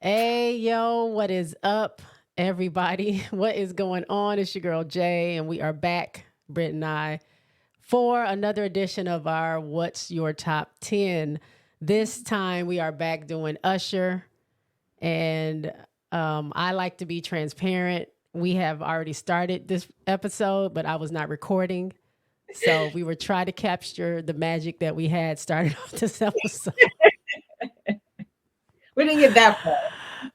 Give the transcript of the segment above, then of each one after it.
Hey, yo, what is up, everybody? What is going on? It's your girl Jay, and we are back, Britt and I, for another edition of our What's Your Top 10. This time we are back doing Usher, and I like to be transparent. We have already started this episode, but I was not recording. So we were trying to capture the magic that we had started off this episode. We didn't get that far.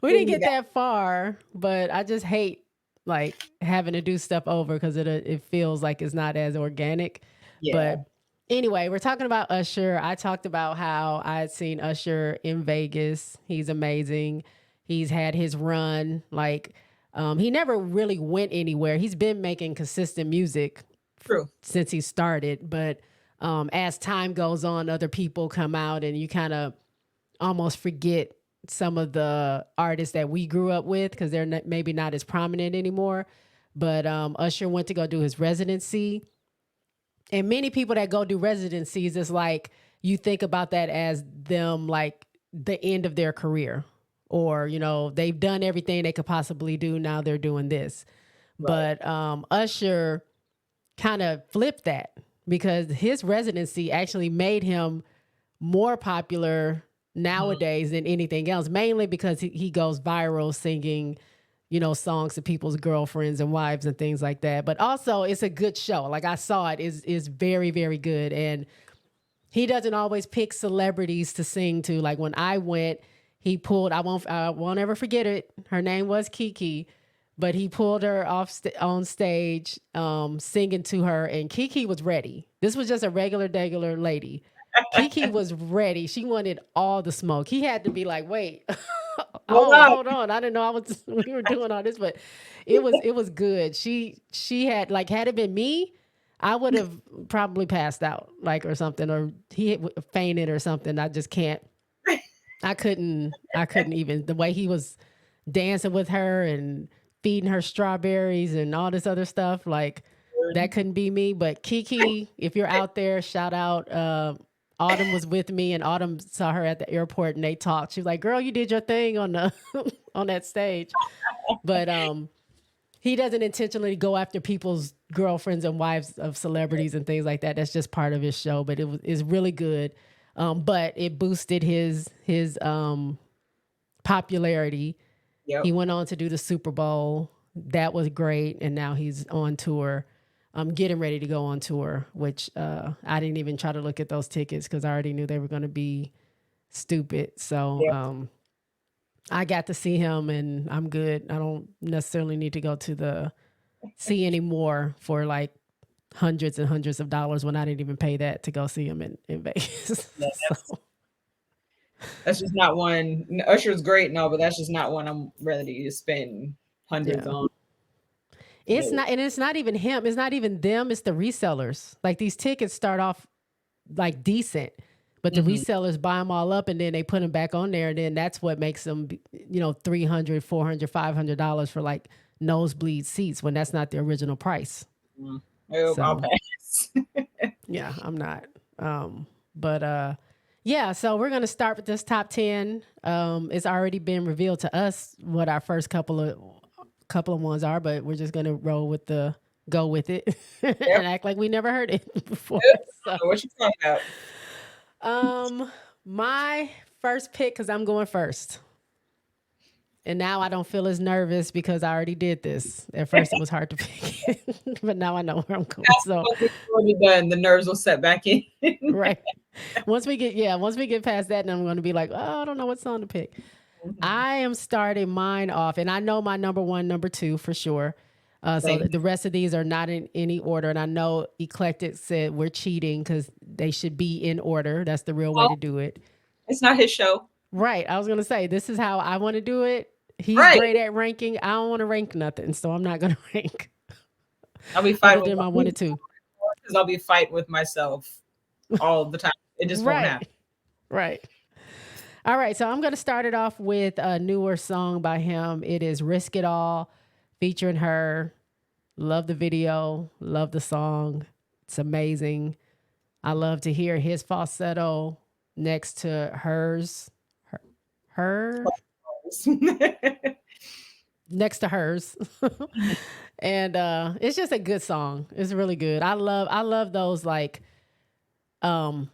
We We didn't didn't get get that. that far, but I just hate like having to do stuff over because it feels like it's not as organic. Yeah. But anyway, we're talking about Usher. I talked about how I had seen Usher in Vegas. He's amazing. He's had his run. He never really went anywhere. He's been making consistent music True. since he started, but as time goes on, other people come out and you kind of almost forget some of the artists that we grew up with because they're maybe not as prominent anymore. But Usher went to go do his residency, and many people that go do residencies, it's like you think about that as them like the end of their career, or they've done everything they could possibly do. Now they're doing this, Right. but Usher kind of flipped that because his residency actually made him more popular Mhm. nowadays than anything else, mainly because he goes viral singing, songs to people's girlfriends and wives and things like that. But also it's a good show. Like I saw it is very, very good. And he doesn't always pick celebrities to sing to. Like when I went, he pulled, I won't ever forget it. Her name was Kiki, but he pulled her on stage, singing to her, and Kiki was ready. This was just a regular lady. Kiki was ready. She wanted all the smoke. He had to be like, "Wait, Oh oh, wow. hold on. I didn't know I was we were doing all this, but it was good." She had like had it been me, I would have probably passed out, like or something, or fainted or something. I just can't. I couldn't. I couldn't even the way he was dancing with her and feeding her strawberries and all this other stuff. Like that couldn't be me. But Kiki, if you're out there, shout out. Autumn was with me, and Autumn saw her at the airport, and they talked. She was like, "Girl, you did your thing on the on that stage." But he doesn't intentionally go after people's girlfriends and wives of celebrities and things like that. That's just part of his show. But it's really good. But it boosted his popularity. Yep. He went on to do the Super Bowl. That was great, and now he's on tour. Getting ready to go on tour, which I didn't even try to look at those tickets because I already knew they were going to be stupid. So Yep. I got to see him, and I'm good. I don't necessarily need to go to the see anymore for like hundreds and hundreds of dollars when I didn't even pay that to go see him in Vegas. Yeah, So that's just not one. Usher's great, no, but that's just not one I'm ready to spend hundreds yeah. on. It's No. not, and it's not even him. It's not even them. It's the resellers. Like these tickets start off like decent, but the Hmm. resellers buy them all up and then they put them back on there. And then that's what makes them, 300, 400, $500 for like nosebleed seats when that's not the original price. Oh, I'll So pass. yeah, I'm not. But yeah, so we're gonna start with this top 10. It's already been revealed to us what our first couple of ones are, but we're just gonna go with it Yep. and act like we never heard it before. Yep. So What you talking about? um my first pick, because I'm going first. And now I don't feel as nervous because I already did this. At first it was hard to pick, but now I know where I'm going. So Once it's already done, the nerves will set back in. right. Once we get past that, then I'm gonna be like, oh, I don't know what song to pick. Mhm. I am starting mine off, and I know my number one, number two for sure. So Same. the rest of these are not in any order, and I know Eclectic said we're cheating because they should be in order. That's the real way Oh, to do it. it's not his show. Right. I was gonna say this is how I want to do it. He's Right. great at ranking. I don't want to rank nothing, so I'm not gonna rank I'll be other fighting with than my my one and two. because I'll be fighting with myself all the time. It just won't happen. Right. Right. All right, so I'm going to start it off with a newer song by him. It is Risk It All featuring her. Love the video, love the song. It's amazing. I love to hear his falsetto next to hers. Her. next to hers. And it's just a good song. It's really good. I love those like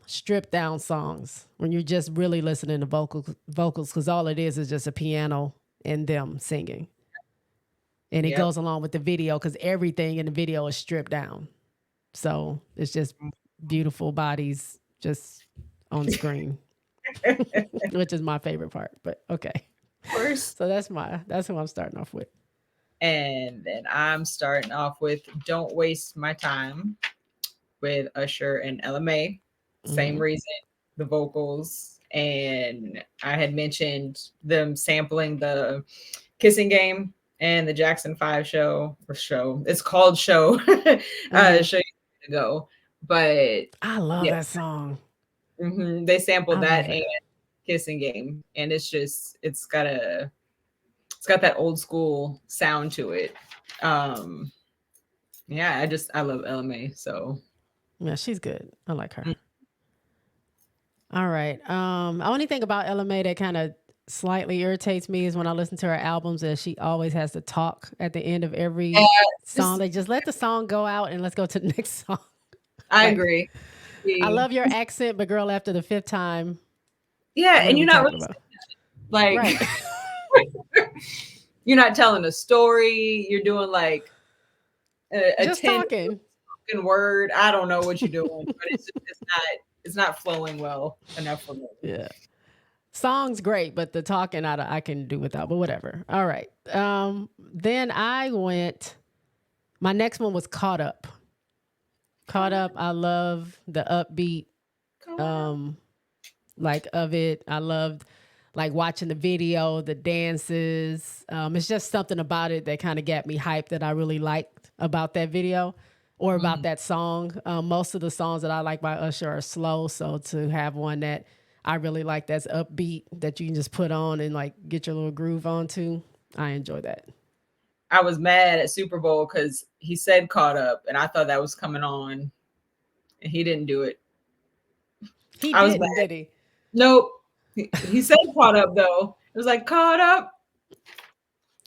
stripped down songs when you're just really listening to vocals because all it is just a piano and them singing. And it Yep. goes along with the video because everything in the video is stripped down. So it's just beautiful bodies just on screen, which is my favorite part. But okay. Of course. So that's who I'm starting off with. And then I'm starting off with Don't Waste My Time with Usher and LMA. Same Hmm. reason, the vocals. And I had mentioned them sampling the Kissing Game and the Jackson 5 show or show. It's called show. Hmm. Show you to go. But I love yeah, that song. they sampled I that love and it. Kissing Game. And it's got that old school sound to it. Um yeah, I love LMA. So Yeah, she's good. I like her. All right. Only thing about LMA that kind of slightly irritates me is when I listen to her albums and she always has to talk at the end of yeah, every song. just They just let the song go out and let's go to the next song. I Like, agree. I The- love your accent, but girl, after the fifth time, Yeah, what and are you're we not talking really about? like Right. you're not telling a story. You're doing like a Just 10 talking. word. I don't know what you're doing, but it's not flowing well enough for me. Yeah. Song's great, but the talking I can do without, but whatever. All right. Then my next one was Caught Up. Caught Caught Up, I love the upbeat up. um like of it. I loved like watching the video, the dances. It's just something about it that kind of got me hyped that I really liked about that video or about Mhm. that song. Most of the songs that I like by Usher are slow, so to have one that I really like that's upbeat that you can just put on and like get your little groove onto, I enjoy that. I was mad at Super Bowl because he said caught up, and I thought that was coming on, and he didn't do it. He I was didn't, mad. did he? Nope. He said caught up though. It was like caught up,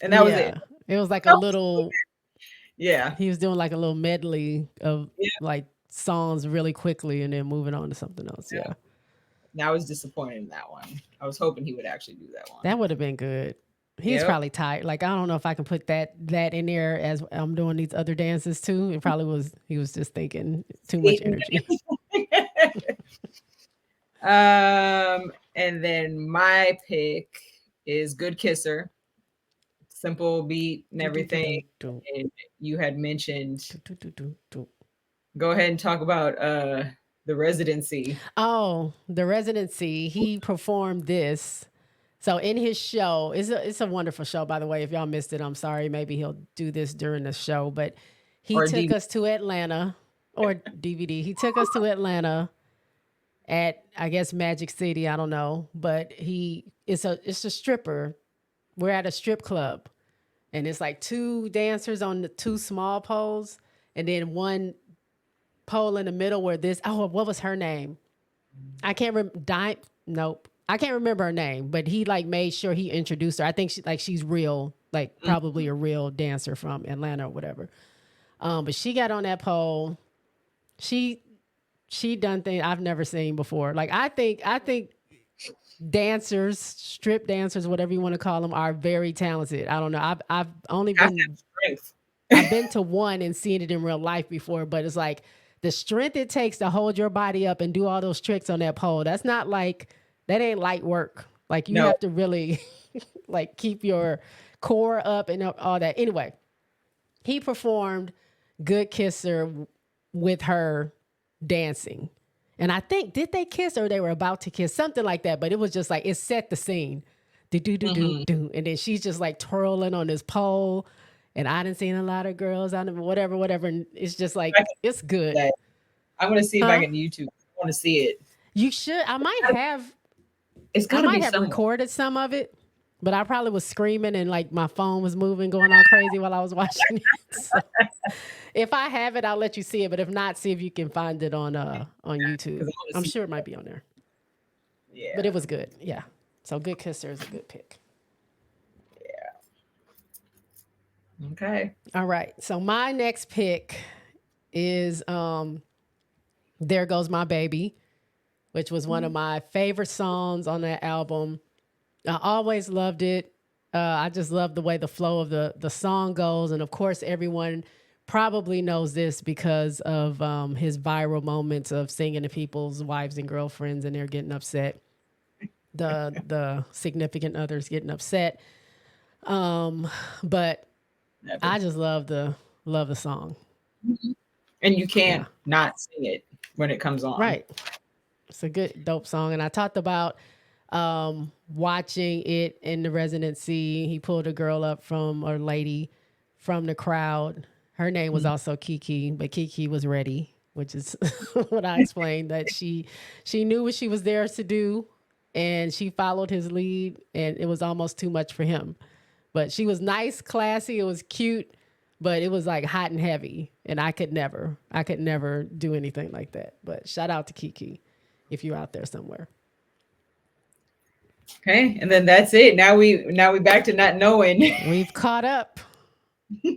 and that was it. Yeah. It was like a That was- little yeah, he was doing like a little medley of yeah, like songs really quickly and then moving on to something else. yeah. Yeah. And I was disappointed in that one. I was hoping he would actually do that one. That would have been good. He's Yep. probably tired. Like I don't know if I can put that in there as I'm doing these other dances too. It probably was he was just thinking too much energy. And then my pick is Good Kisser, simple beat and Do, do, do, everything. do, do, And you had mentioned, do, do, do, do, do. go ahead and talk about the residency. Oh, the residency. He performed this. So in his show, it's a wonderful show, by the way. If y'all missed it, I'm sorry. Maybe he'll do this during the show. But he Or took D. us to Atlanta or DVD. He took us to Atlanta at I guess Magic City. I don't know. But it's a stripper. We're at a strip club. And it's like two dancers on the two small poles, and then one pole in the middle where what was her name? I can't remember. Nope. I can't remember her name, but he like made sure he introduced her. I think she's real, like probably a real dancer from Atlanta or whatever. But she got on that pole. She she done things I've never seen before. Like I think dancers, strip dancers, whatever you want to call them, are very talented. I don't know. I've only Has been strength. I've been to one and seen it in real life before, but it's like the strength it takes to hold your body up and do all those tricks on that pole. That ain't light work. Like you No. have to really like keep your core up and all that. Anyway, he performed Good Kisser with her dancing. And I think did they kiss or they were about to kiss, something like that. But it was just like it set the scene. Do do do do Mhm. do, and then she's just like twirling on this pole. And I didn't seen a lot of girls on whatever, whatever. And it's just like I can it's see good, that. I'm gonna see if I huh? can YouTube. I want to see it. You should. It's I got to might be have somewhere. recorded some of it, but I probably was screaming and like my phone was moving, going all crazy while I was watching it. So if I have it, I'll let you see it. But if not, see if you can find it on Because YouTube. I want to I'm see. sure it might be on there. But Yeah. it was good. Yeah. So Good Kisser is a good pick. Okay. All right. So my next pick is There Goes My Baby, which was one of my favorite songs on that album. I always loved it. I just love the way the flow of the song goes, and of course, everyone probably knows this because of his viral moments of singing to people's wives and girlfriends, and they're getting upset. The significant others getting upset. But I Never. just love the song. And you Yeah, can't not sing it when it comes on. right. It's a good dope song, and I talked about watching it in the residency. He pulled a girl up from or lady from the crowd. Her name was Mhm. also Kiki, but Kiki was ready, which is what I explained that she knew what she was there to do, and she followed his lead, and it was almost too much for him. But she was nice, classy. It was cute, but it was like hot and heavy, and I could never do anything like that. But shout out to Kiki if you're out there somewhere. Okay, and then that's it. Now we back to not knowing. We've caught up.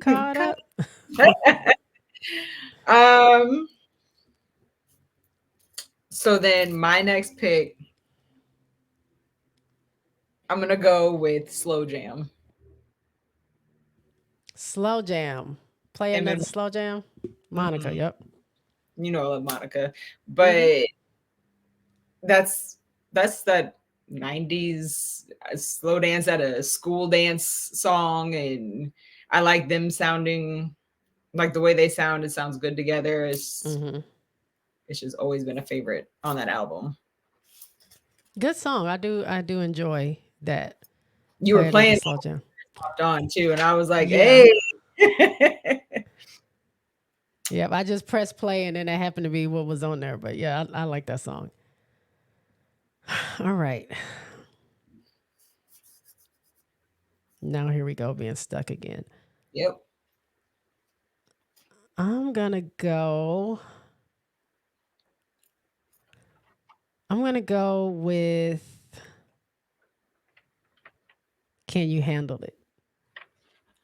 Caught up. um. So then my next pick, I'm gonna go with Slow Jam. Slow jam. Play And then, another slow jam. Monica, mhm, yep. you know I love Monica, Mm-hmm. but that's that's that 90s slow dance at a school dance song, and I like them sounding like the way they sound. It sounds good together. Mm-hmm. It's just always been a favorite on that album. Good song. I do enjoy that. You were Play another playing slow jam. popped on too, and I was like, Yeah. hey. Yep. I just pressed play and then that happened to be what was on there. But yeah, I like that song. All right. Now here we go, being stuck again. Yep. I'm gonna go. I'm gonna go with Can You Handle It?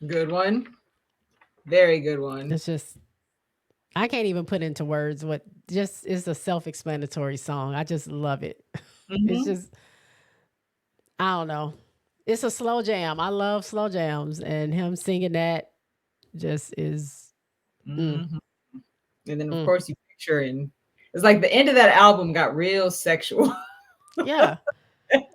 Good one. Very good one. It's just I can't even put into words what just is a self-explanatory song. I just love it. It's Hmm. just I don't know. It's a slow jam. I love slow jams, and him singing that just is mm, Hmm. And then of mm. course you picture, and it's like the end of that album got real sexual. Yeah.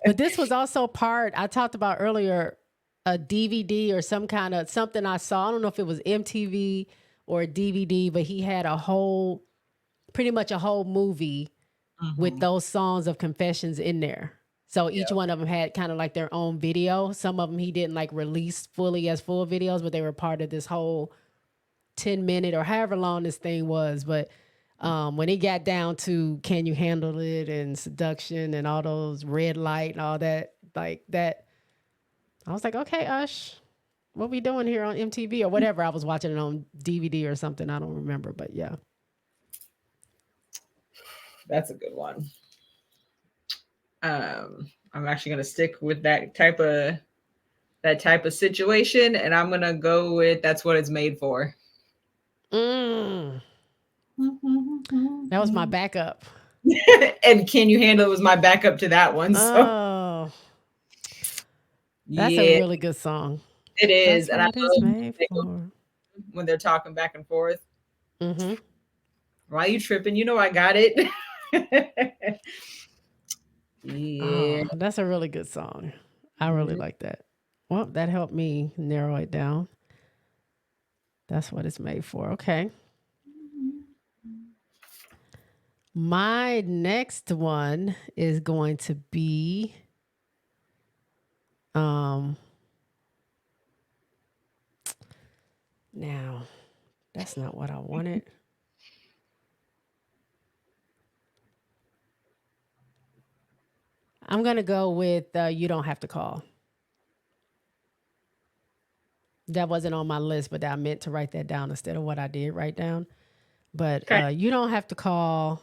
But this was also part I talked about earlier, a DVD or some kind of something I saw. I don't know if it was MTV or a DVD, but he had a whole pretty much a whole movie with Hmm. those songs of confessions in there. So each Yeah. one of them had kind of like their own video. Some of them he didn't like release fully as full videos, but they were part of this whole 10-minute or however long this thing was. But when it got down to Can You Handle It and Seduction and all those red light and all that, like that, I was like, okay, Ush, what we doing here on MTV or whatever? I was watching it on DVD or something. I don't remember, but yeah. That's a good one. I'm actually gonna stick with that type of situation, and I'm gonna go with That's What It's Made For. Mm, that was my backup. And Can You Handle It was my backup to that one. So Oh, that's a yeah, really good song. it is. That's And I what it's love made for. when they're talking back and forth. Mm-hmm. Why you tripping? You know I got it. Yeah. Oh, that's a really good song. I really like that. Well, that helped me narrow it down. That's what it's made for. Okay. My next one is going to be um now that's not what I wanted. I'm going to go with You Don't Have to Call. That wasn't on my list, but I meant to write that down instead of what I did write down. But Okay. You Don't Have to Call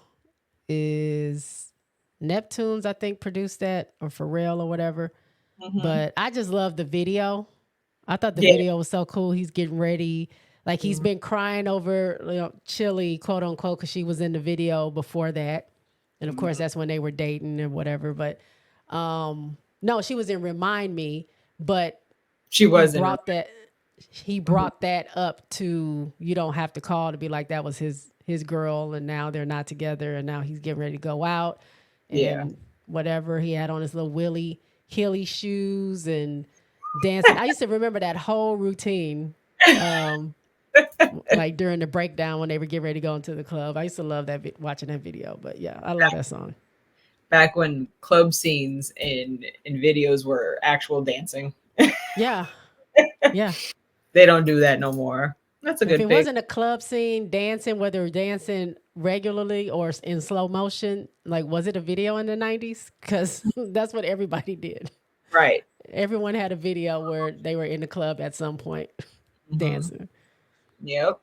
is Neptunes, I think, produced that or Pharrell or whatever. Hmm. But I just love the video. I thought the Yeah. video was so cool. He's getting ready. Like he's been crying over, Chili, quote unquote, because she was in the video before that. And of course, Mhm. that's when they were dating and whatever. But no, she was in Remind Me, but She he was in her. brought that he Mhm. brought that up to You Don't Have to Call, to be like that was his girl, and now they're not together, and now he's getting ready to go out Yeah. and whatever. He had on his little Willie Hilly shoes and dancing. I used to remember that whole routine. Um, like during the breakdown when they would get ready to go into the club. I used to love that watching that video. But yeah, I love that song. Back when club scenes in videos were actual dancing. Yeah, yeah. They don't do that no more. That's a If good it pick. wasn't a club scene dancing, whether dancing regularly or in slow motion, like was it a video in the 90s? Because that's what everybody did. Right. Everyone had a video where they were in the club at some point Hmm. dancing. Yep.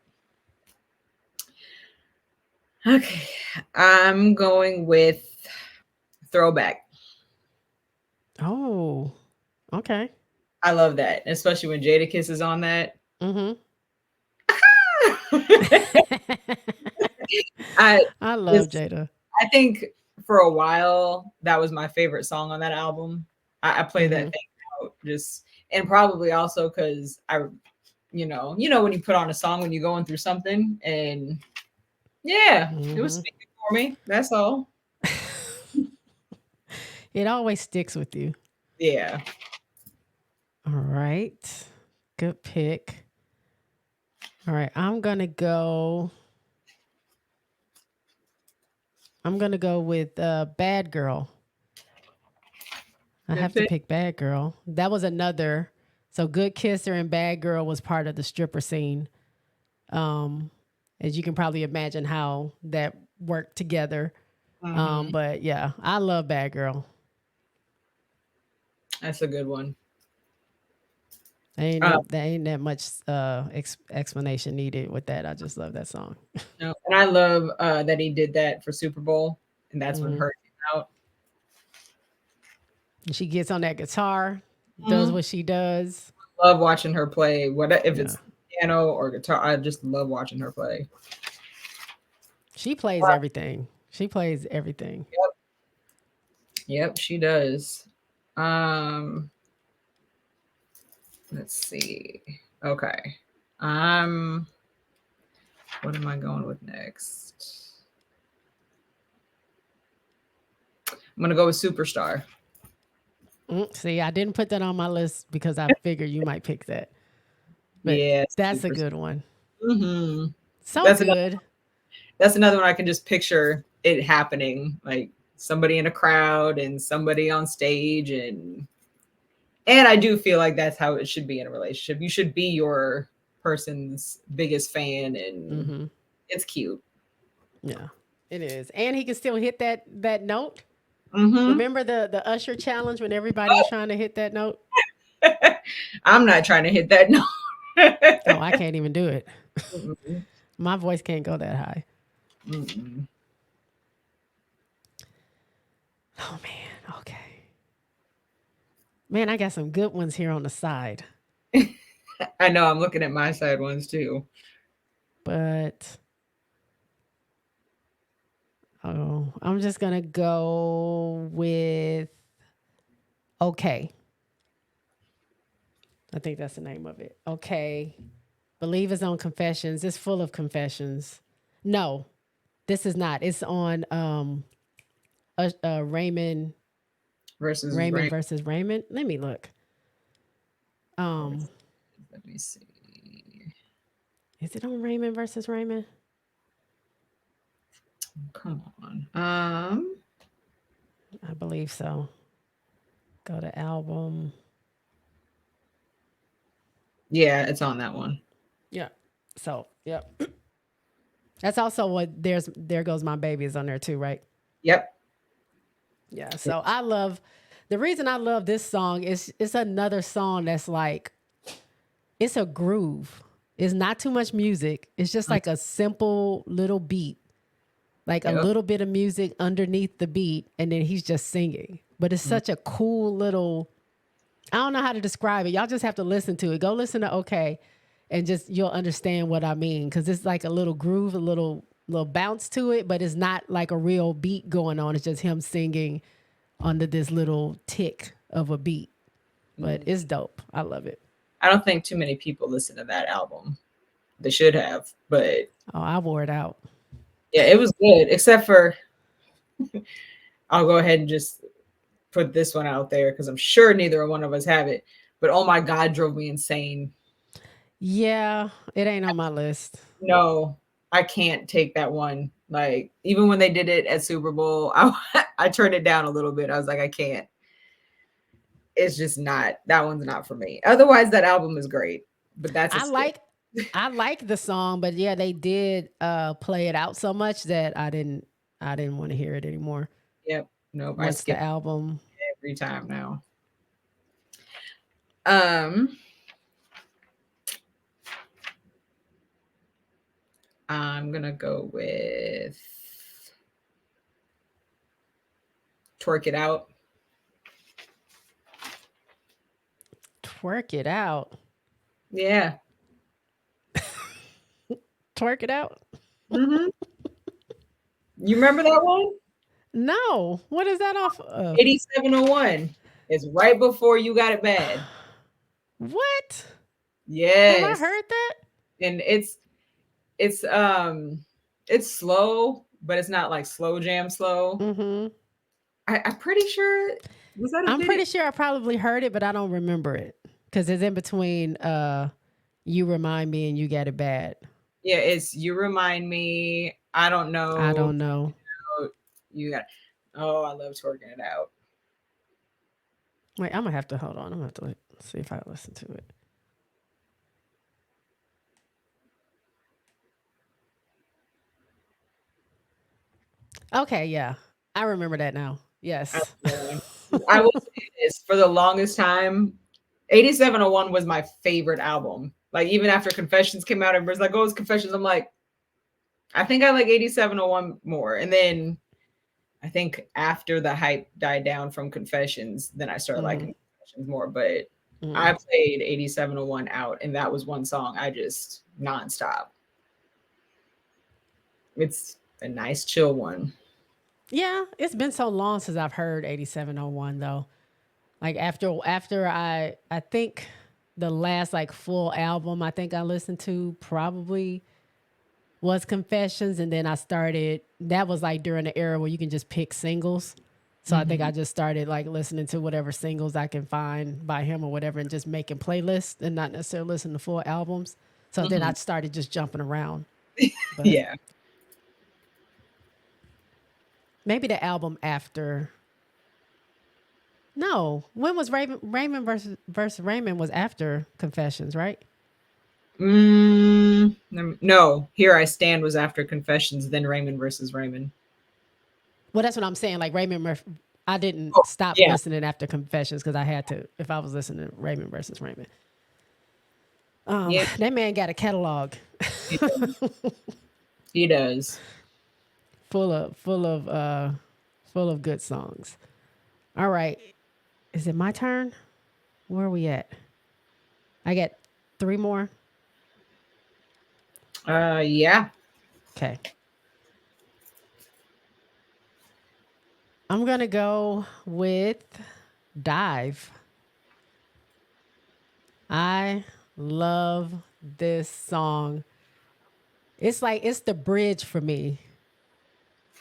Okay. I'm going with throwback. Oh, okay. I love that, especially when Jadakiss is on that. Mm-hmm. I I love just, Jada. I think for a while that was my favorite song on that album. I played Mm-hmm. that thing out just, and probably also because you know when you put on a song when you're going through something, and yeah, it was Mm-hmm. speaking for me. That's all. It always sticks with you. Yeah. All right. Good pick. All right. I'm gonna go with Bad Girl. I Good have to pick. pick Bad Girl. That was another. So Good Kisser and Bad Girl was part of the stripper scene. Um, as you can probably imagine how that worked together. Hmm. But yeah, I love Bad Girl. That's a good one. There Uh, ain't that much explanation needed with that. I just love that song. no, and I love that he did that for Super Bowl, and that's when Hmm. her came out. She gets on that guitar, does Mhm. what she does. Love watching her play. What if Yeah. it's piano or guitar? I just love watching her play. She plays everything. She plays everything. Yep, yep, she does. Um, let's see. Okay. Um, what am I going with next? I'm gonna go with Superstar. See, I didn't put that on my list because I figured you might pick that. But Yeah, that's a Superstar. good one. Hmm. So That's another. good. That's another one I can just picture it happening, like somebody in a crowd and somebody on stage, and I do feel like that's how it should be in a relationship. You should be your person's biggest fan, and Hmm. it's cute. Yeah, it is. And he can still hit that note. Hmm. Remember the Usher challenge when everybody was trying to hit that note? I'm not trying to hit that note. Oh, I can't even do it. Mm-mm. My voice can't go that high. Mm-mm. Oh man. Okay. Man, I got some good ones here on the side. I know I'm looking at my side ones too. But I'm just gonna go with Okay. I think that's the name of it. Okay. Believe it's on Confessions. It's full of confessions. No, this is not. It's on Raymond Versus Raymond Rain. versus Raymond. Let me look. Um, Versus, let me see. is it on Raymond versus Raymond? Come on. I believe so. Go to album. Yeah, it's on that one. Yeah. So, yep. That's also what There Goes My Baby is on there too, right? Yep. Yeah. So I love the reason I love this song is it's another song that's like it's a groove. It's not too much music. It's just like a simple little beat, like a Yep. little bit of music underneath the beat, and then he's just singing. But it's such a cool little I don't know how to describe it. Y'all just have to listen to it. Go listen to Okay, and just you'll understand what I mean because it's like a little groove, a little bounce to it, but it's not like a real beat going on. It's just him singing under this little tick of a beat. But Mm. it's dope. I love it. I don't think too many people listen to that album. They should have, but Oh, I wore it out. yeah, it was good. Except for, I'll go ahead and just put this one out there because I'm sure neither one of us have it. But oh my God, drove me insane. Yeah, it ain't on my list. No, I can't take that one. Like even when they did it at Super Bowl, I turned it down a little bit. I was like, I can't. It's just not, that one's not for me. Otherwise, that album is great, but that's a I skip. like I like the song, but yeah, they did play it out so much that I didn't want to hear it anymore. Yep. Nope. I Once the skip album. every time now. Um, I'm gonna go with Twerk It Out. Twerk it out. Yeah. Twerk it out. Hmm. You remember that one? No. What is that off of? 8701. It's right before You Got It Bad. What? Have I Yes. heard that? And it's it's slow, but it's not like slow jam slow. Mhm. I'm pretty sure, was that a I'm video? pretty sure I probably heard it, but I don't remember it cuz it's in between You Remind Me and You Got It Bad. Yeah, it's You Remind Me. I don't I know. don't know. You got, oh, I love Twerking It Out. Wait, I'm going to have to hold on. I'm going to have to see if I listen to it. Okay, yeah. I remember that now. I love Yes. that one. I will say this, for the longest time, 8701 was my favorite album. Like even after Confessions came out, everybody's like, "Oh, it's Confessions." I'm like, I think I like 8701 more. And then I think after the hype died down from Confessions, then I started Mhm. liking Confessions more. But I Mhm. played 8701 out, and that was one song I just nonstop. It's a nice chill one. Yeah, it's been so long since I've heard 8701 though. Like after I think the last like full album I think I listened to probably was Confessions, and then I started that was like during the era where you can just pick singles. So I think I Mhm. just started like listening to whatever singles I can find by him or whatever and just making playlists and not necessarily listen to full albums. So then I Mhm. started just jumping around. But Yeah. maybe the album after. No, when was Raymond versus Raymond was after Confessions, right? No, Here I Stand was after Confessions, then Raymond versus Raymond. Well, that's what I'm saying. Like I Oh, didn't stop yeah. listening after Confessions because I had to if I was listening to Raymond versus Raymond. Yeah, That man got a catalog he does. He does. full of full of good songs. All right, is it my turn? Where are we at? I got three more. Yeah. Okay, I'm gonna go with Dive. I love this song. It's like it's the bridge for me.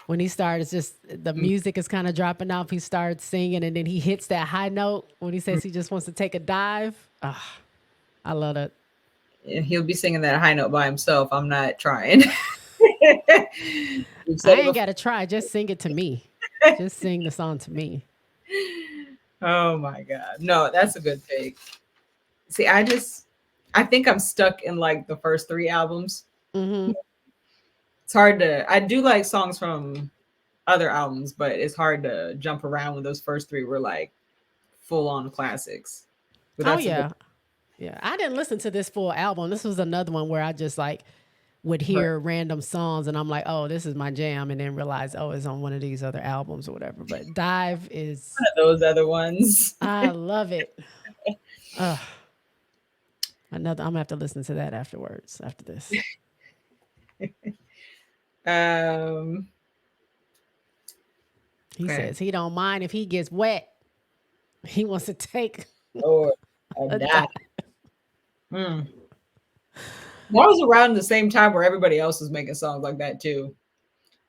When he starts, just the Mm, music is kind of dropping off. He starts singing, and then he hits that high note when he mm. says he just wants to take a dive. Ah, I love it. Yeah, he'll be singing that high note by himself. I'm not trying. We've said I it ain't before. got to try. Just sing it to me. Just sing the song to me. Oh my God. No, that's a good pick. See, I think I'm stuck in like the first three albums. Hmm. It's hard to, I do like songs from other albums, but it's hard to jump around when those first three were like full on classics. But Oh that's a good, yeah, yeah. I didn't listen to this full album. This was another one where I just like would right. hear random songs, and I'm like, oh, this is my jam, and then realize, oh, it's on one of these other albums or whatever. But Dive is, One of those other ones. I love it. Ugh, another. I'm gonna have to listen to that afterwards. After this, Um, he okay. says he don't mind if he gets wet. He wants to take Lord, I a died. dive. Mm. That was around the same time where everybody else was making songs like that too.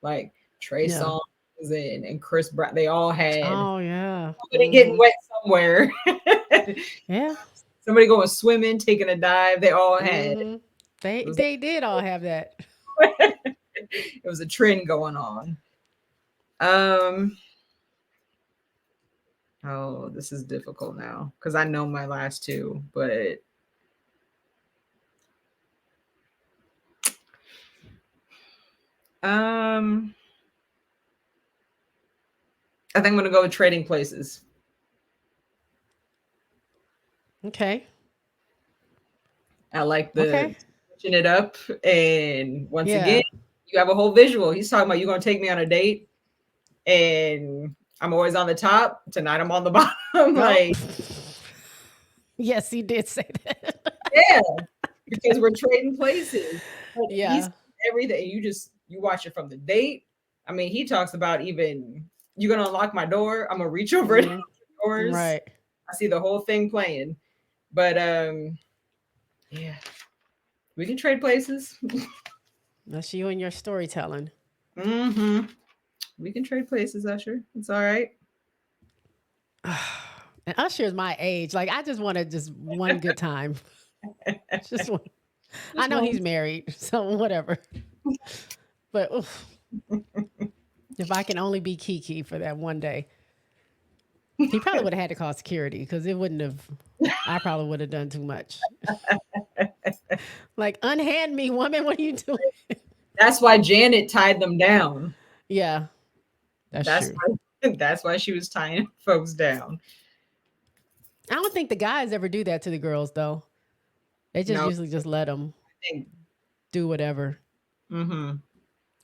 Like Trey Yeah. Songz and Chris Brown. They all had Oh yeah. somebody getting wet somewhere. Yeah. Somebody going swimming, taking a dive. They all had. hmm They It was they did all have that. it was a trend going on. Um. Oh, this is difficult now because I know my last two, but um, I think I'm gonna go with Trading Places. Okay. I like the Okay. switching it up, and once again, Yeah. you have a whole visual. He's talking about you gonna take me on a date, and I'm always on the top. Tonight I'm on the bottom. Oh. Like, Yes, he did say that. yeah, because we're trading places. But he's Yeah. everything. You watch it from the date. I mean, he talks about even you gonna unlock my door. I'm gonna reach over and hmm unlock your doors. Right. I see the whole thing playing. But yeah, we can trade places. That's you and your storytelling. Mm-hmm. We can trade places, Usher. It's all right. And Usher is my age. Like I just wanted just one good time. Just one. I Just know one. he's married, so whatever. But oof, if I can only be Kiki for that one day, he probably would have had to call security because it wouldn't have. I probably would have done too much. Like, unhand me, woman. What are you doing? That's why Janet tied them down. Yeah, that's That's true. why that's why she was tying folks down. I don't think the guys ever do that to the girls, though. They just No, usually just let them I think do whatever. mm-hmm.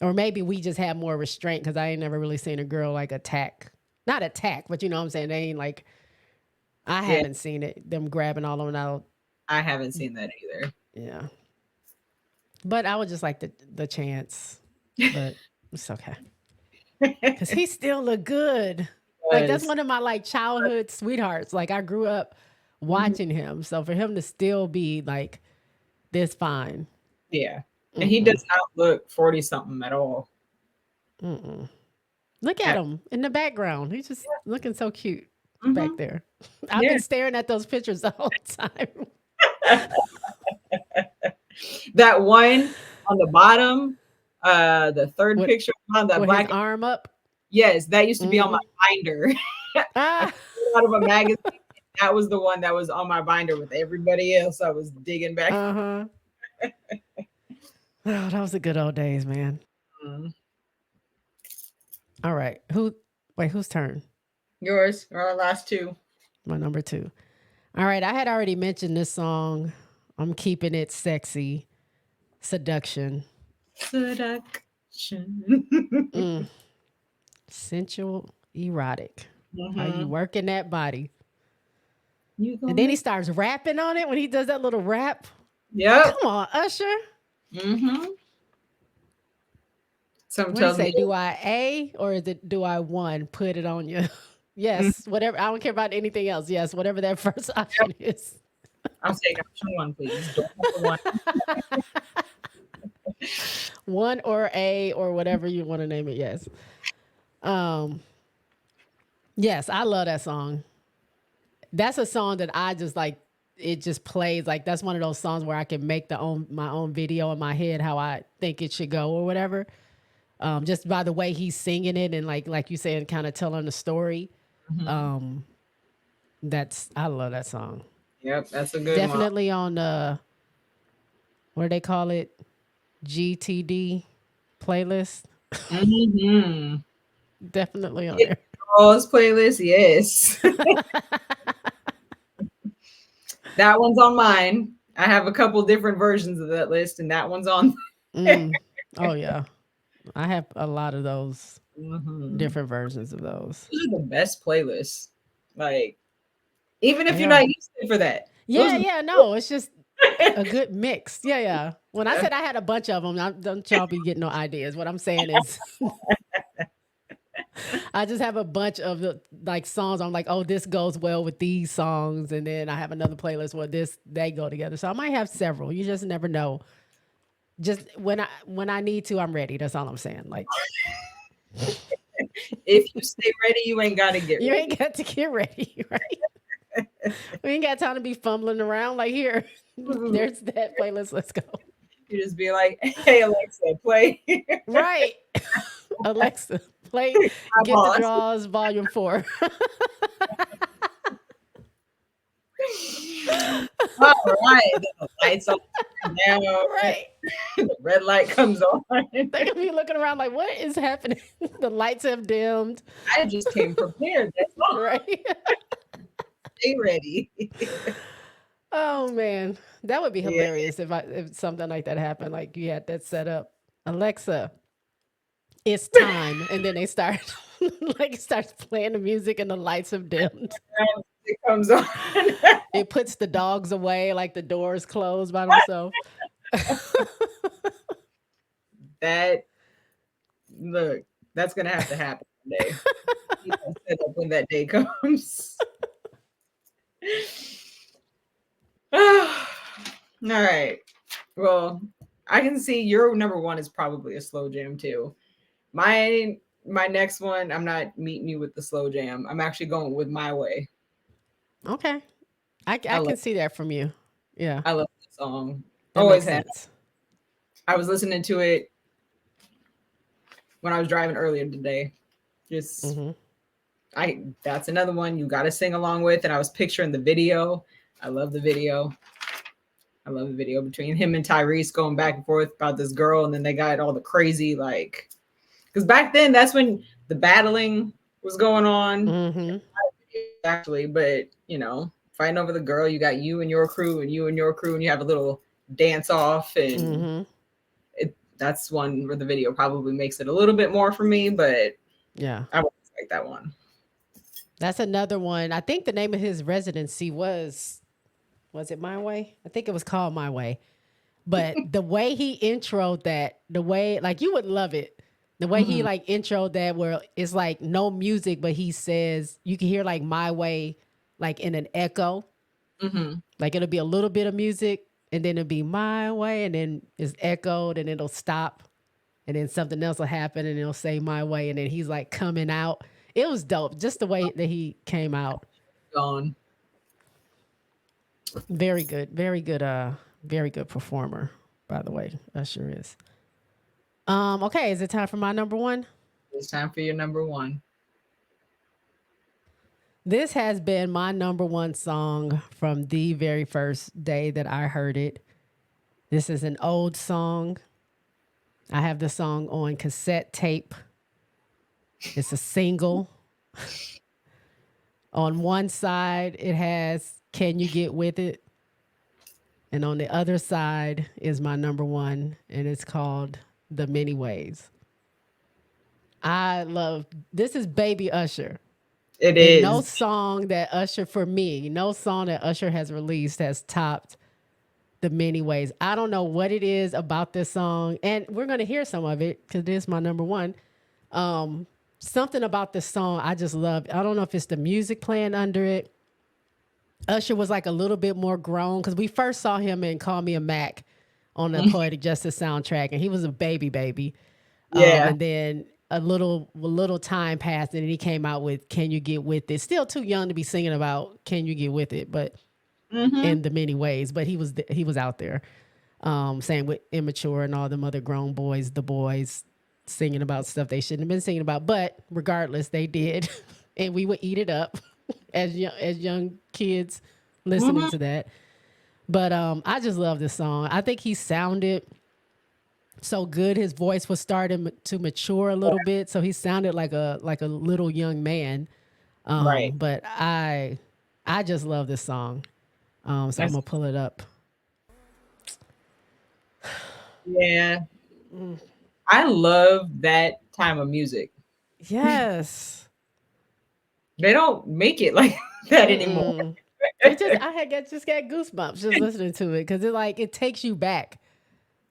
Or maybe we just have more restraint because I ain't never really seen a girl like attack. Not attack, but you know what I'm saying? They ain't like, I Yeah, haven't seen it, them grabbing all of them out. I haven't seen that either. Yeah. But I would just like the chance. But it's okay. Because he still look good. Like, that's Was one of my like childhood sweethearts. Like, I grew up mhm, watching him. So for him to still be like this fine. yeah, and he Mm-mm. does not look 40 something at all. Mm-mm. Look at At, him in the background. He's just looking so cute back hmm there. I've Yeah, been staring at those pictures the whole time. that one on the bottom, the third with picture on that with his black. arm up. Yes, that used to be on my Mm-hmm. binder. I Ah. pulled it out of a magazine. That was the one that was on my binder with everybody else. I was digging back. Uh-huh. Oh, that was the good old days, man. Mm. All right. Whose turn? Yours, our last two. My number two. All right. I had already mentioned this song. I'm keeping it sexy. Seduction. Seduction. Mm. Sensual, erotic. How you hmm working that body. You And gonna then he make? starts rapping on it when he does that little rap. Yep. Come on, Usher. hmm Some What do you tells me. say? Do I A or is it do I one? Put it on you. Mhm. Yes, whatever. I don't care about anything else. Yes, whatever that first Yep. option is. I'll take option one, please. Door number one. One or A or whatever you want to name it. Yes. Um, yes, I love that song. That's a song that I just like it just plays like that's one of those songs where I can make my own video in my head how I think it should go or whatever. Just by the way he's singing it and like you said, kind of telling the story. Mhm. Um, that's I love that song. Yep, that's a good one. Definitely on what do they call it? GTD playlist. hmm Definitely on there. Girls playlist, yes. That one's on mine. I have a couple different versions of that list, and that one's on. Mm. Oh yeah. I have a lot of those hmm different versions of those. Those are the best playlists. Like, even if They you're are. not used to it for that. Those Yeah, are yeah, no, it's just a good mix. Yeah, yeah. When I said I had a bunch of them, don't y'all be getting no ideas. What I'm saying is, I just have a bunch of like songs. I'm like, oh, this goes well with these songs, and then I have another playlist where they go together. So I might have several. You just never know. Just when I need to, I'm ready. That's all I'm saying. Like if you stay ready, you ain't gotta get you ready. ain't got to get ready, right? We ain't got time to be fumbling around. Like here, there's that playlist. Let's go. You just be like, "Hey Alexa, play Right, Alexa, play my Get the boss." Draws Volume 4. All right, then the lights all turn down, Right. the red light comes on. They're gonna be looking around like, what is happening? The lights have dimmed. I just came prepared. That's all. Right. Stay ready. Oh man. That would be Yeah, hilarious if something like that happened. Like you had that set up. Alexa, it's time. And then they start like it starts playing the music and the lights have dimmed. it comes on. It puts the dogs away, like the doors closed by themselves. That look, that's gonna have to happen one day. You know, set up when that day comes. All right. Well, I can see your number one is probably a slow jam too. My next one, I'm not meeting you with the slow jam. I'm actually going with My Way. Okay. I I love can see that from you. Yeah. I love that song. That Always makes have. sense. I was listening to it when I was driving earlier today. Just Hmm. I that's another one you got to sing along with, and I was picturing the video. I love the video. I love the video between him and Tyrese going back and forth about this girl, and then they got all the crazy like because back then that's when the battling was going on Hmm. actually, but fighting over the girl, you got you and your crew and you and your crew, and you have a little dance off, and Hmm. that's one where the video probably makes it a little bit more for me, but Yeah. I would like that one. That's another one. I think the name of his residency was it My Way? I think it was called My Way. But the way he introed that, the way like you would love it. The way he Mm-hmm. like introed that where it's like no music, but he says you can hear like My Way like in an echo. Mm-hmm. Like it'll be a little bit of music and then it'll be My Way and then it's echoed and it'll stop and then something else will happen and it'll say My Way and then he's like coming out. It was dope. Just the way that he came out. Gone. Very good. Very good performer, by the way. Usher is. Okay, is it time for my number one? It's time for your number one. This has been my number one song from the very first day that I heard it. This is an old song. I have the song on cassette tape. It's a single. On one side, it has Can You Get With It? And on the other side is my number one, and it's called The Many Ways. I love this is Baby Usher. It And no is. song that Usher, for me, no song that Usher has released has topped The Many Ways. I don't know what it is about this song. And we're going to hear some of it because this is my number one. Something about this song I just love. I don't know if it's the music playing under it. Usher was like a little bit more grown because we first saw him in Call Me a Mac on the Poetic Justice soundtrack, and he was a baby. Yeah. And then a little time passed, and then he came out with "Can You Get With It." Still too young to be singing about "Can You Get With It," but Mm-hmm. in the many ways. But he was out there, same with Immature and all them other grown boys, the boys singing about stuff they shouldn't have been singing about. But regardless, they did, and we would eat it up as young kids listening Mm-hmm. to that. But I just love this song. I think he sounded so good. His voice was starting to mature a little bit, so he sounded like a little young man. Right. But I just love this song. So I'm That's gonna pull it up. yeah. I love that time of music. Yes. They don't make it like that anymore. Mm-mm. It just just got goosebumps just listening to it because it takes you back.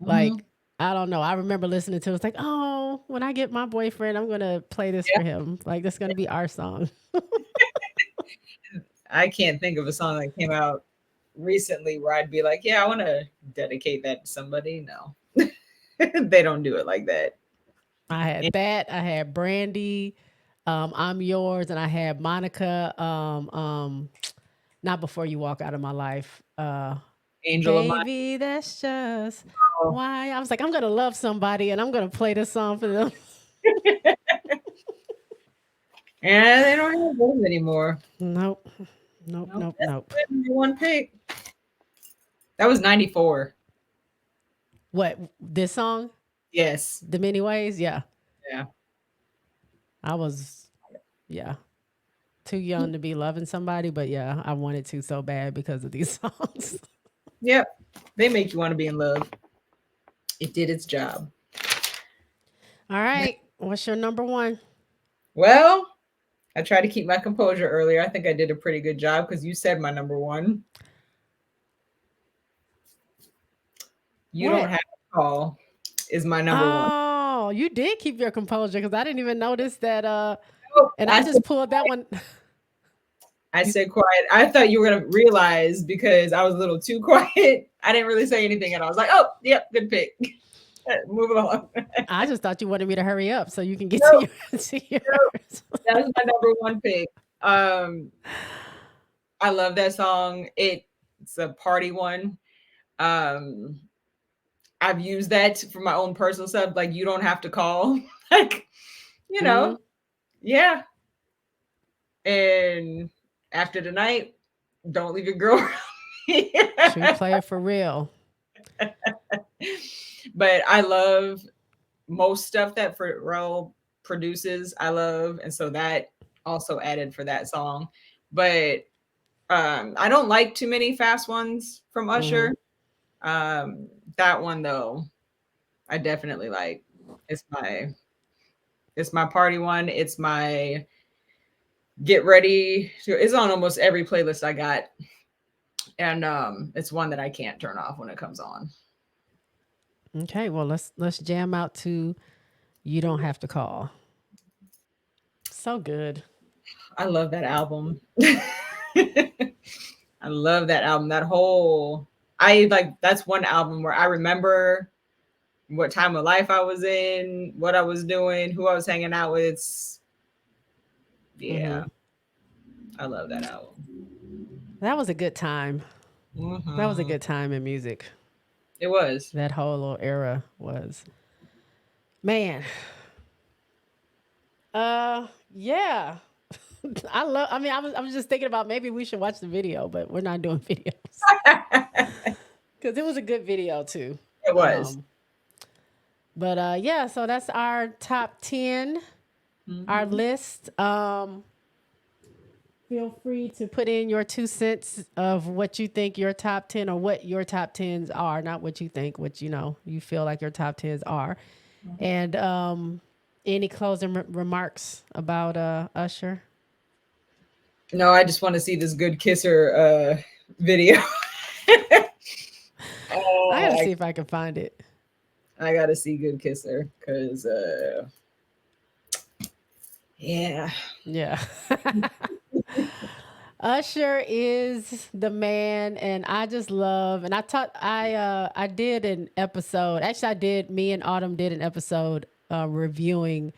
Mhm. Like I don't know. I remember listening to it. It's like, oh, when I get my boyfriend, I'm gonna play this Yeah, for him. Like that's gonna be our song. I can't think of a song that came out recently where I'd be like, yeah, I want to dedicate that to somebody. No, they don't do it like that. I had that. I had Brandy, I'm yours, and I had Monica. Not before you walk out of my life. Angel of Mine. Baby, that's just Oh, why I was like, I'm gonna love somebody, and I'm gonna play this song for them. and they don't have those anymore. Nope, nope, No, nope, that's nope. the number one pick. That was 94. What this song? Yes. The many ways? Yeah, Yeah. I was. Yeah, too young to be loving somebody, but yeah, I wanted to so bad because of these songs. Yep. They make you want to be in love. It did its job. All right, what's your number one? Well, I tried to keep my composure earlier. I think I did a pretty good job because you said my number one. You don't What? have to call is my number one. Oh, you did keep your composure because I didn't even notice that. Oh, And I just pulled that one. I You, said quiet. I thought you were gonna realize because I was a little too quiet. I didn't really say anything, and I was like, "Oh, yep, good pick." Move along. I just thought you wanted me to hurry up so you can get to No, your to no, yours. that was my number one pick. Um, I love that song. It's a party one. Um, I've used that for my own personal stuff. Like, you don't have to call. Like, you know, Hmm. yeah. And after the night, don't leave your girl around me. True player for real. But I love most stuff that Pharrell produces. I love, and so that also added for that song. But I don't like too many fast ones from Hmm. Usher. Um, that one though, I definitely like. It's my it's my party one. It's my get ready. It's on almost every playlist I got, and it's one that I can't turn off when it comes on. Okay, well let's jam out to "You Don't Have to Call." So good. I love that album. I love that album. That whole I like that's one album where I remember what time of life I was in, what I was doing, who I was hanging out with. Hmm. Yeah, I love that album. That was a good time. That was a Hmm. good time in music. It was. That whole little era was. Man, yeah. I mean, I was just thinking about maybe we should watch the video, but we're not doing videos It because it was a good video too. was. Um, but yeah, so that's our top 10, our Hmm. list. Feel free to put in your 2 cents of what you think your top 10 or what your top tens are, not what you think, what you feel like your top tens are. And any closing remarks about Usher? No, I just want to see this good kisser video. I got to I, see if I can find it. I gotta see good kisser because yeah. Yeah. Usher is the man, and I just love. And I did an episode. Actually, I did. Me and Autumn did an episode reviewing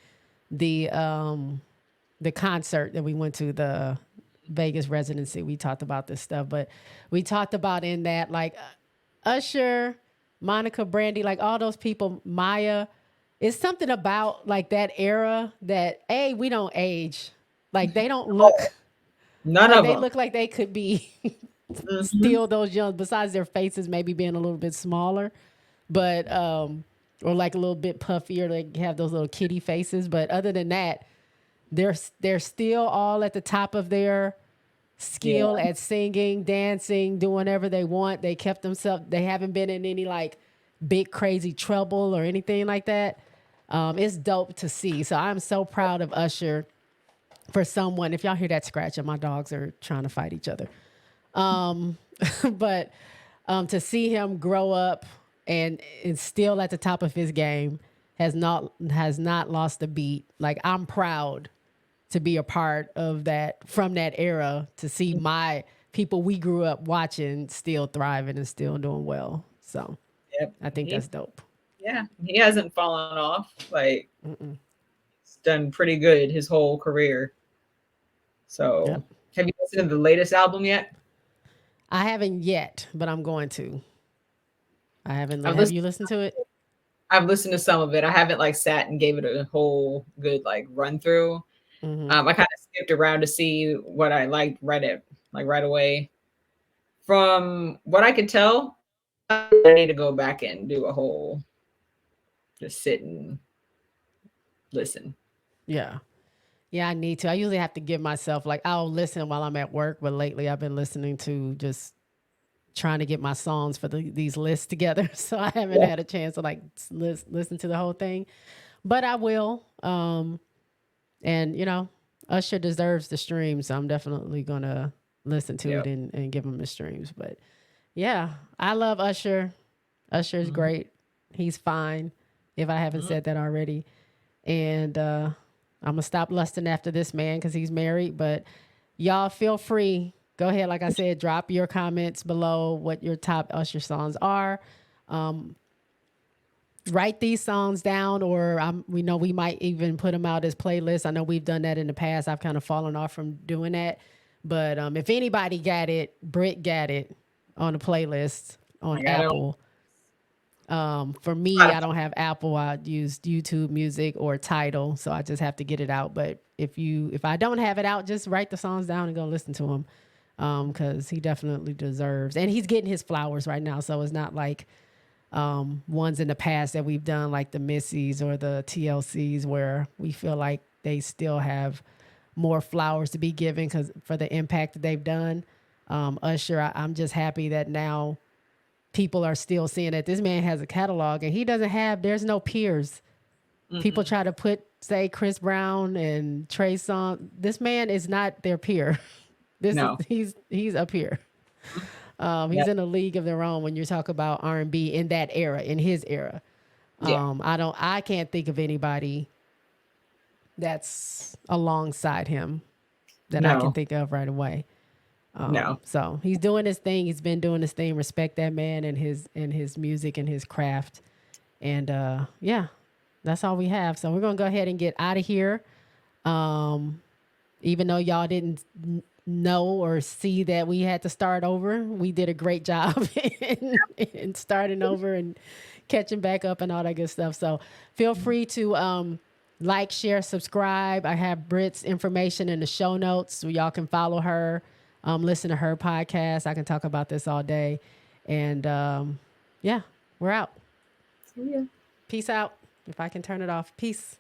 the um the concert that we went to, the Vegas residency. We talked about this stuff, but we talked about in that like Usher, Monica, Brandy, like all those people, Maya. It's something about like that era that we don't age. Like they don't look Oh, none like of they them. look like they could be Hmm. still those young. Besides their faces maybe being a little bit smaller, but or like a little bit puffier. They have those little kitty faces, but other than that, they're still all at the top of their Yeah. skill at singing, dancing, doing whatever they want. They kept themselves. They haven't been in any like big crazy trouble or anything like that. It's dope to see. So I'm so proud of Usher for someone. If y'all hear that scratching, my dogs are trying to fight each other. Um, but to see him grow up and still at the top of his game, has not lost a beat. Like, I'm proud to be a part of that, from that era, to see my people we grew up watching still thriving and still doing well. So Yep. I think He that's dope. Yeah, he hasn't fallen off. Like, Mm-mm. he's done pretty good his whole career. So, Yep. have you listened to the latest album yet? I haven't yet, but I'm going to. I haven't. I've Have listened you listened to it? I've listened to some of it. I haven't like sat and gave it a whole good like run through. Mm-hmm. I kind of skipped around to see what I liked right away. From what I could tell, I need to go back and do a whole just sit and listen. Yeah. Yeah, I need to. I usually have to give myself, like, I'll listen while I'm at work, but lately I've been listening to, just trying to get my songs for these lists together. So I haven't Yeah. had a chance to like listen to the whole thing, but I will. And Usher deserves the stream, so I'm definitely gonna listen to it Yep. and give him the streams. But yeah, I love Usher. Usher is Mhm. great. He's fine, if I haven't Mhm. said that already. And I'm gonna stop lusting after this man because he's married. But y'all feel free. Go ahead, like I said, drop your comments below what your top Usher songs are. Write these songs down, or we know we might even put them out as playlists. I know we've done that in the past. I've kind of fallen off from doing that. But if anybody got it, Britt got it on a playlist on I got it on Apple. For me, I Spotify. don't have Apple. I use YouTube Music or Tidal, so I just have to get it out. But if I don't have it out, just write the songs down and go listen to them, because he definitely deserves, and he's getting his flowers right now. So it's not like ones in the past that we've done, like the Missies or the TLCs, where we feel like they still have more flowers to be given because for the impact that they've done. Usher, I'm just happy that now people are still seeing that this man has a catalog and he doesn't have, there's no peers. People Mm-mm. try to say Chris Brown and Trey Songz. This man is not their peer. This is No. he's a peer. He's Yep. in a league of their own when you talk about R&B in that era, in his era. Yeah. I can't think of anybody that's alongside him that I can No. think of right away. No. So he's doing his thing. He's been doing his thing. Respect that man and his music and his craft. And yeah, that's all we have. So we're gonna go ahead and get out of here. Um, Even though y'all didn't know or see that we had to start over, we did a great job in starting over and catching back up and all that good stuff. So feel free to like, share, subscribe. I have Britt's information in the show notes, so y'all can follow her, listen to her podcast. I can talk about this all day. And yeah, we're out. Yeah. Peace out. If I can turn it off. Peace.